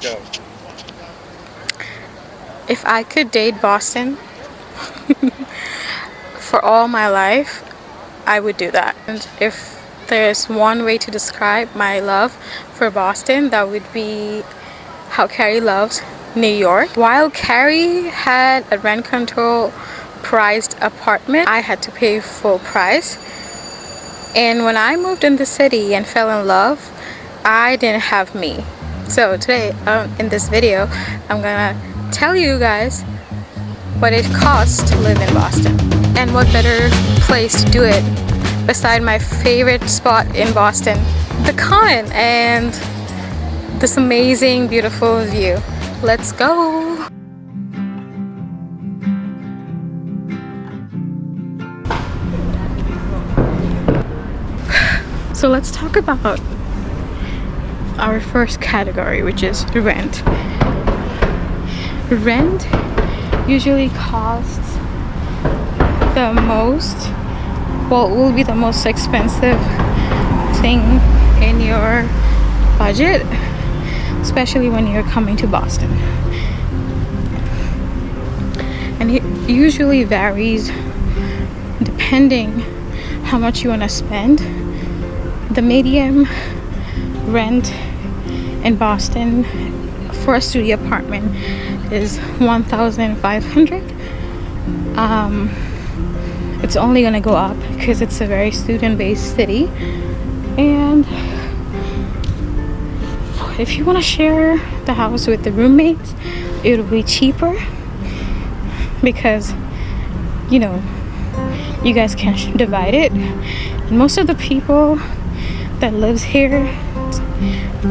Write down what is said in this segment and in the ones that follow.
go. If I could date Boston for all my life, I would do that. And if there's one way to describe my love for Boston, that would be how Carrie loves New York. While Carrie had a rent control priced apartment, I had to pay full price. And when I moved in the city and fell in love, I didn't have me. So today, in this video, I'm gonna tell you guys what it costs to live in Boston. And what better place to do it beside my favorite spot in Boston, the Common, and this amazing, beautiful view. Let's go! So let's talk about our first category, which is rent. Rent usually costs the most, well, will be the most expensive thing in your budget, especially when you're coming to Boston. And it usually varies depending how much you want to spend. The median rent in Boston for a studio apartment is $1,500. It's only gonna go up because it's a very student-based city, and if you want to share the house with the roommates, it'll be cheaper because, you know, you guys can divide it. And most of the people that lives here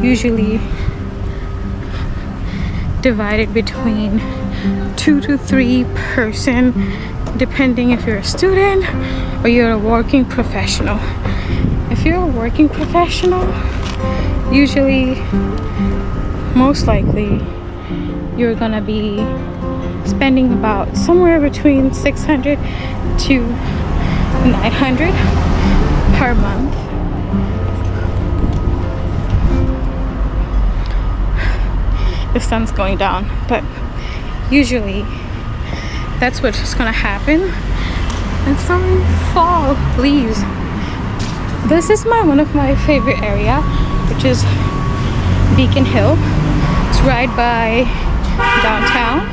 usually divided between 2 to 3 person, depending if you're a student or you're a working professional. If you're a working professional, usually, most likely, you're gonna be spending about somewhere between $600 to $900 per month. The sun's going down, but usually that's what's gonna happen. And some fall leaves. This is one of my favorite area, which is Beacon Hill. It's right by downtown,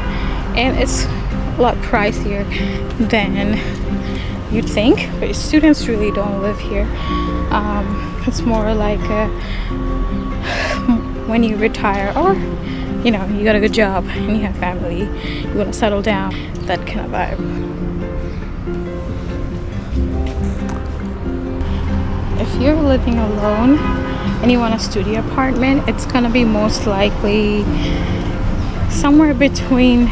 and it's a lot pricier than you'd think, but students really don't live here. It's more like when you retire, or you know, you got a good job and you have family, you want to settle down, that kind of vibe. If you're living alone and you want a studio apartment, it's gonna be most likely somewhere between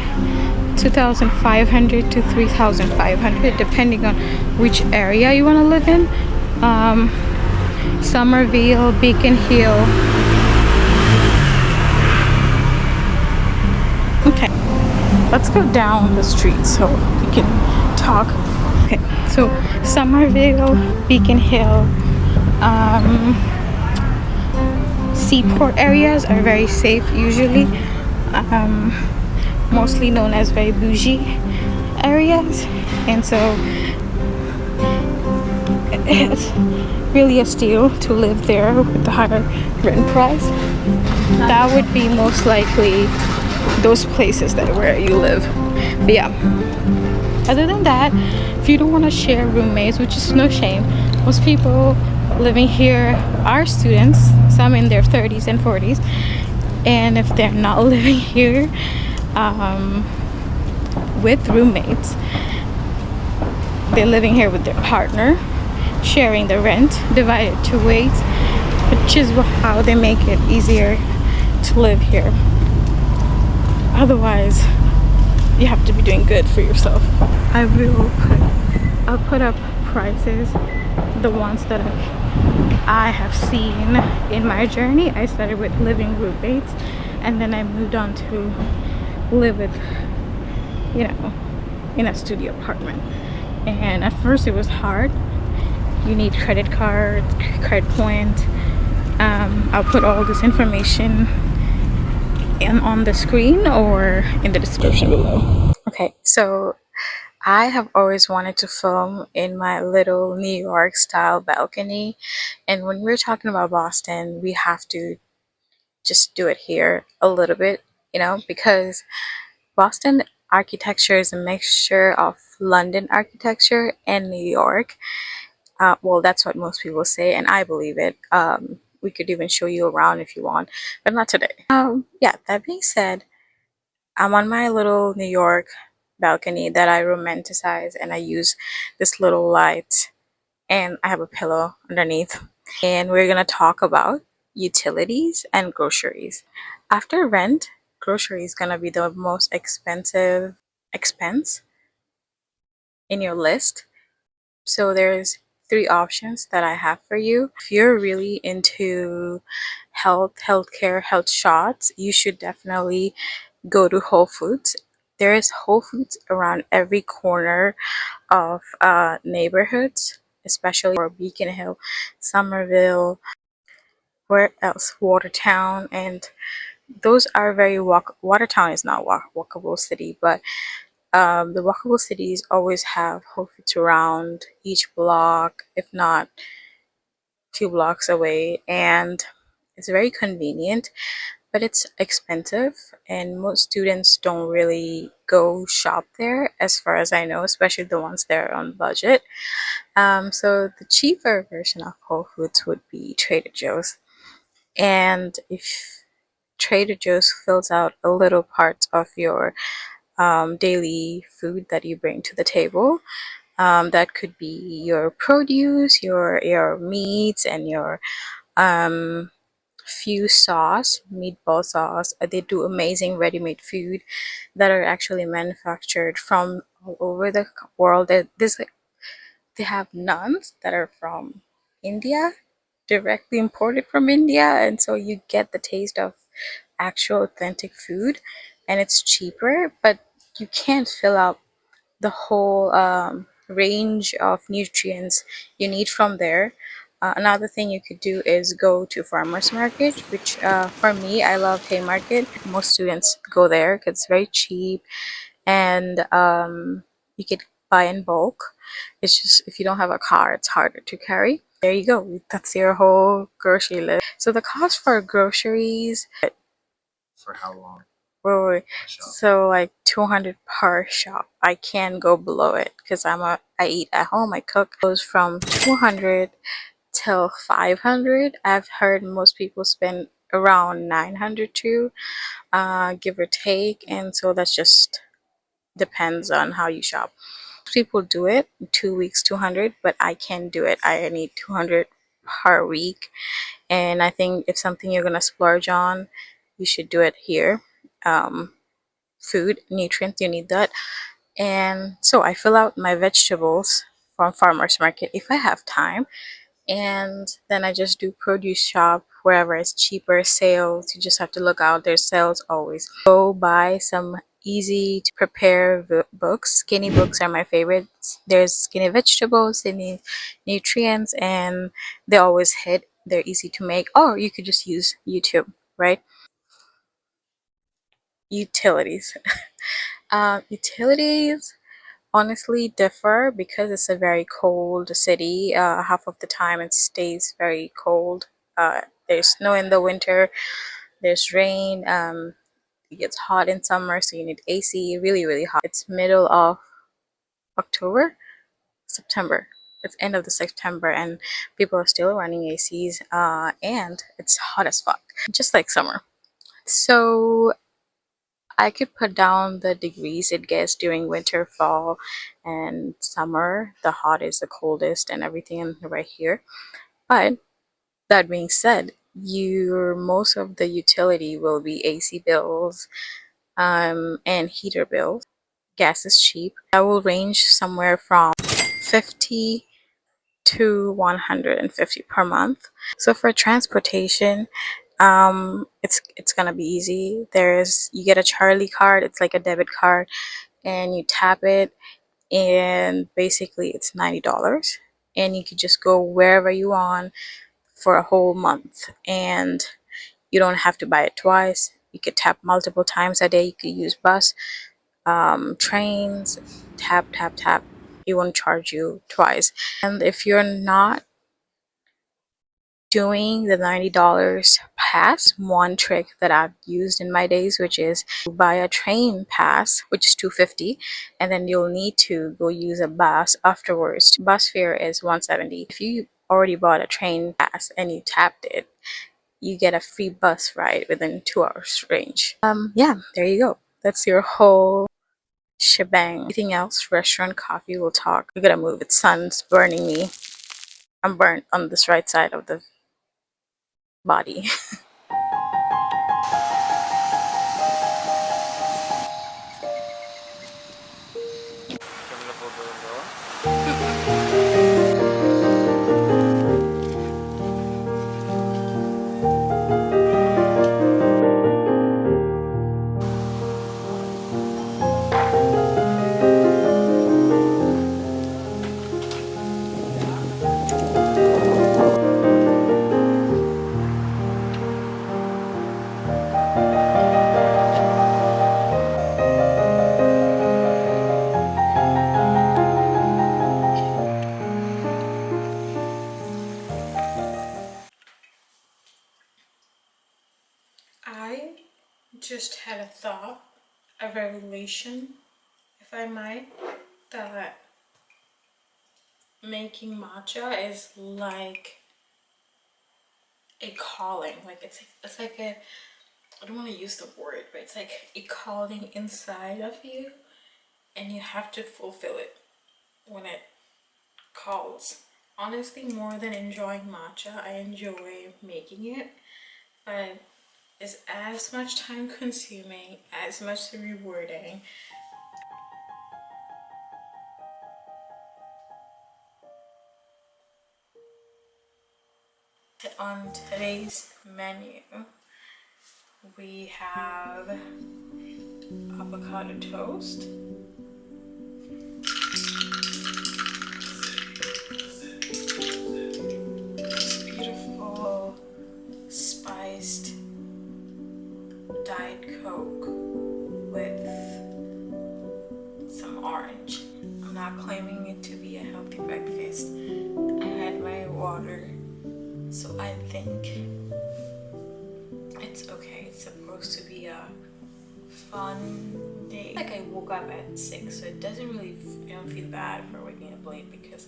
$2,500 to $3,500, depending on which area you want to live in. Somerville, Beacon Hill. Okay, let's go down the street so we can talk. Okay, so Somerville, Beacon Hill, seaport areas are very safe usually. Mostly known as very bougie areas, and so it's really a steal to live there with the higher rent price. That would be most likely those places that where you live. But yeah, other than that, if you don't want to share roommates, which is no shame, most people living here are students, some in their 30s and 40s, and if they're not living here with roommates, they're living here with their partner, sharing the rent, divided 2 ways, which is how they make it easier to live here. Otherwise, you have to be doing good for yourself. I'll put up prices, the ones that I have seen in my journey. I started with living roommates, and then I moved on to live with, you know, in a studio apartment. And at first it was hard. You need credit cards, credit point. I'll put all this information on the screen or in the description below. Okay, so I have always wanted to film in my little New York style balcony, and when we're talking about Boston, we have to just do it here a little bit, because Boston architecture is a mixture of London architecture and New York. Well, that's what most people say, and I believe it. We could even show you around if you want, but not today. Yeah, that being said, I'm on my little New York balcony that I romanticize, and I use this little light, and I have a pillow underneath. And we're gonna talk about utilities and groceries. After rent, grocery is gonna be the most expensive expense in your list. So there's three options that I have for you. If you're really into healthcare, health shots, you should definitely go to Whole Foods. There is Whole Foods around every corner of neighborhoods, especially for Beacon Hill, Somerville, where else? Watertown, and those are very Watertown is not walkable city, but the walkable cities always have Whole Foods around each block, if not 2 blocks away, and it's very convenient, but it's expensive, and most students don't really go shop there, as far as I know, especially the ones that are on budget. So the cheaper version of Whole Foods would be Trader Joe's, and if Trader Joe's fills out a little part of your daily food that you bring to the table. That could be your produce, your meats, and your few sauce, meatball sauce. They do amazing ready-made food that are actually manufactured from all over the world. They have nuns that are from India, directly imported from India, and so you get the taste of actual authentic food, and it's cheaper, but you can't fill out the whole range of nutrients you need from there. Another thing you could do is go to farmers market, which for me, I love Haymarket. Most students go there because it's very cheap, and you could buy in bulk. It's just if you don't have a car, it's harder to carry. There you go. That's your whole grocery list. So the cost for groceries. For how long? Wait. So like 200 per shop. I can go below it because I eat at home. I cook. It goes from 200 till 500. I've heard most people spend around 900 too, give or take, and so that's just depends on how you shop. People do it 2 weeks 200, but I can't do it. I need 200 per week, and I think if something you're gonna splurge on, you should do it here. um, Food nutrients, you need that. And so I fill out my vegetables from farmers market if I have time, and then I just do produce shop wherever it's cheaper. Sales, you just have to look out, there's sales always. Go buy some easy to prepare books. Skinny books are my favorites. There's skinny vegetables, skinny nutrients, and they always hit. They're easy to make, or you could just use YouTube, right? Utilities. Utilities honestly differ because it's a very cold city. Half of the time it stays very cold. There's snow in the winter, there's rain, it gets hot in summer, so you need AC, really, really hot. It's middle of October, September. It's end of the September, and people are still running ACs, and it's hot as fuck, just like summer. So I could put down the degrees it gets during winter, fall, and summer. The hot is the coldest and everything right here. But that being said, your most of the utility will be AC bills, and heater bills. Gas is cheap. That will range somewhere from 50 to 150 per month. So for transportation, it's gonna be easy. You get a Charlie card. It's like a debit card, and you tap it, and basically it's $90, and you could just go wherever you want for a whole month, and you don't have to buy it twice. You could tap multiple times a day. You could use bus, trains, tap, tap, tap. It won't charge you twice. And if you're not doing the $90 pass, one trick that I've used in my days, which is to buy a train pass, which is $250, and then you'll need to go use a bus afterwards. Bus fare is $170. If you already bought a train pass and you tapped it, you get a free bus ride within 2 hours range. Yeah, there you go. That's your whole shebang. Anything else? Restaurant, coffee, we'll talk. We gotta move. It's sun's burning me. I'm burnt on this right side of the body. I just had a thought, a revelation, if I might, that making matcha is like a calling. Like it's like a, I don't want to use the word, but it's like a calling inside of you, and you have to fulfill it when it calls. Honestly, more than enjoying matcha, I enjoy making it, but it's as much time consuming, as much rewarding. On today's menu, we have avocado toast, this beautiful spiced Diet Coke with some orange. I'm not claiming it to be a healthy breakfast. I had my water, so I think it's okay. It's supposed to be a fun day. Like I woke up at 6, so it doesn't really, I don't feel bad for waking up late because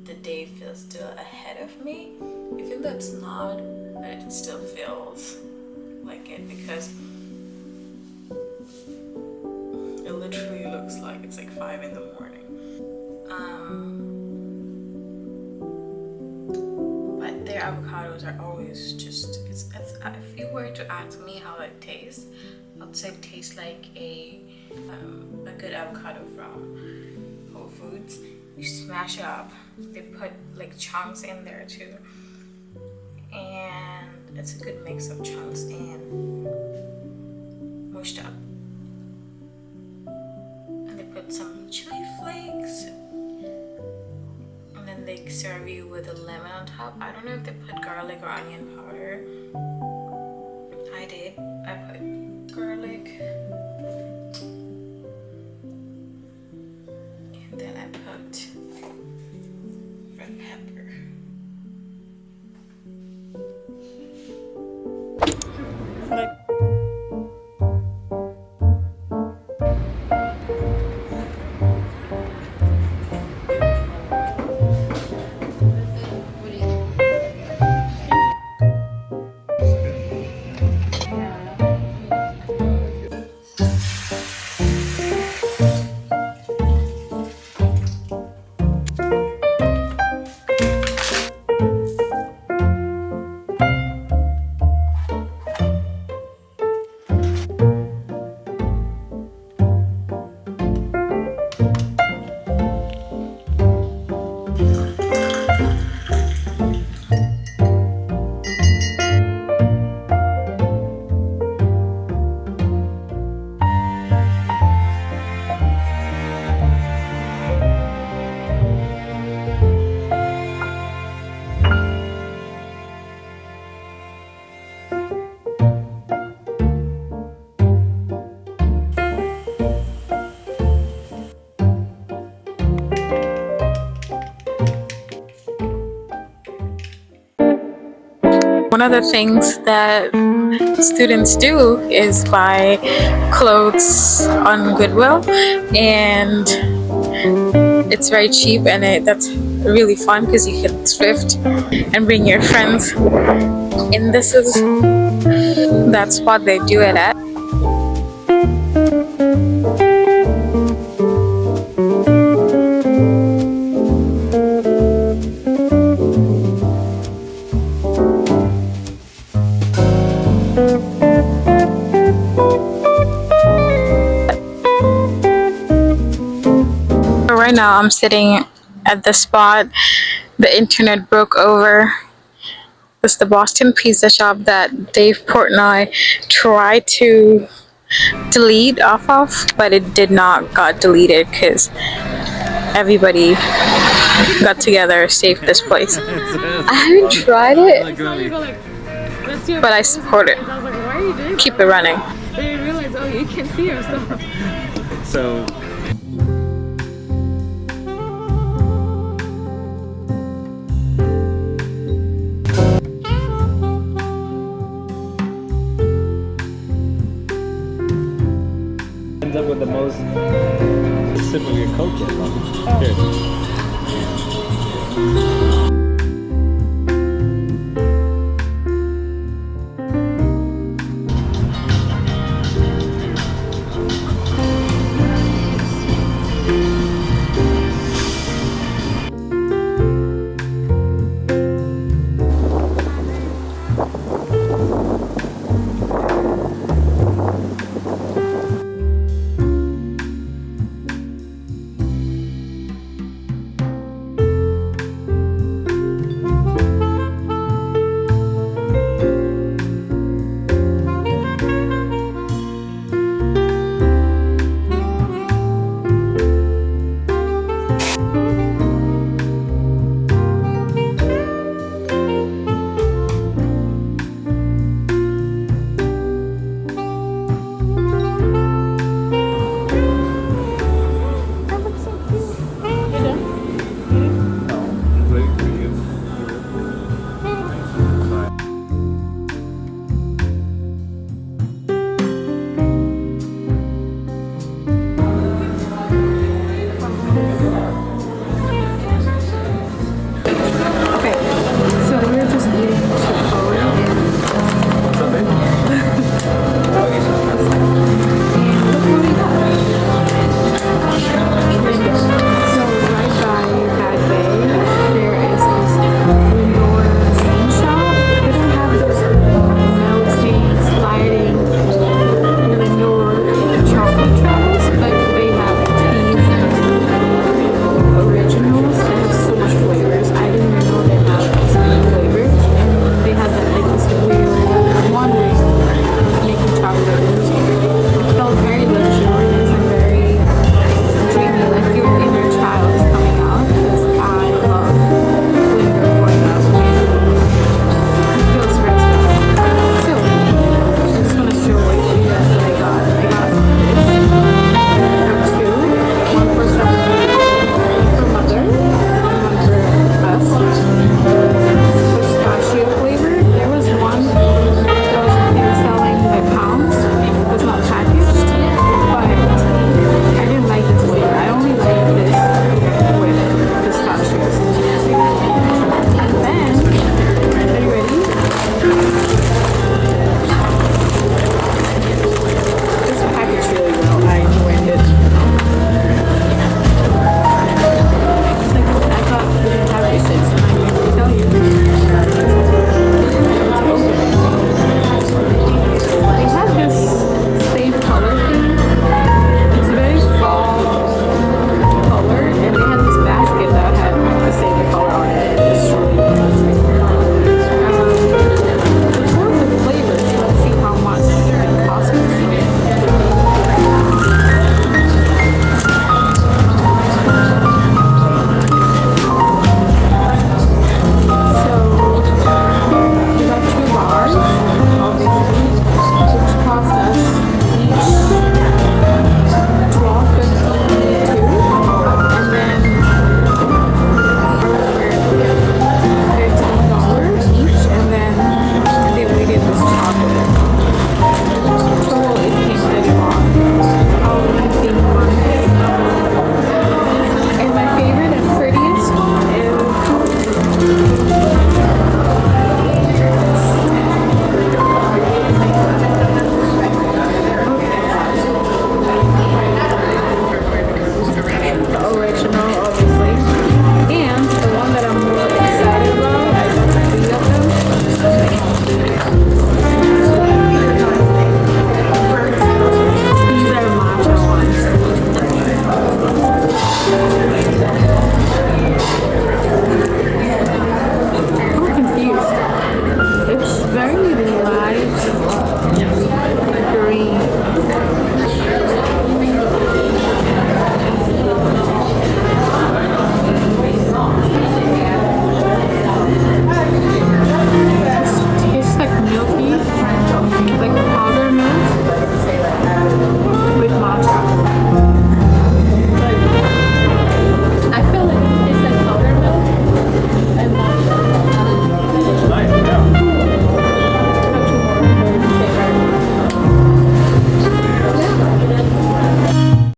the day feels still ahead of me. Even though it's not, but it still feels like it because it literally looks like it's like 5 in the morning. But their avocados are always just, it's if you were to ask me how it tastes, I'd say it tastes like a good avocado from Whole Foods. You smash it up. They put like chunks in there too, and it's a good mix of chunks and mushed up. And they put some chili flakes, and then they serve you with a lemon on top. I don't know if they put garlic or onion powder. I did. I put garlic, and then I put red pepper. one of the things that students do is buy clothes on Goodwill, and it's very cheap, and that's really fun because you can thrift and bring your friends. And that's what they do it at. Right now I'm sitting at the spot the internet broke over. It's the Boston Pizza Shop that Dave Portnoy tried to delete off of, but it did not got deleted because everybody got together to save this place. I haven't tried it, but I support it. Keep it running. I didn't realize, oh, you can see yourself. So ends up with the most sip of your Coke yet. Here.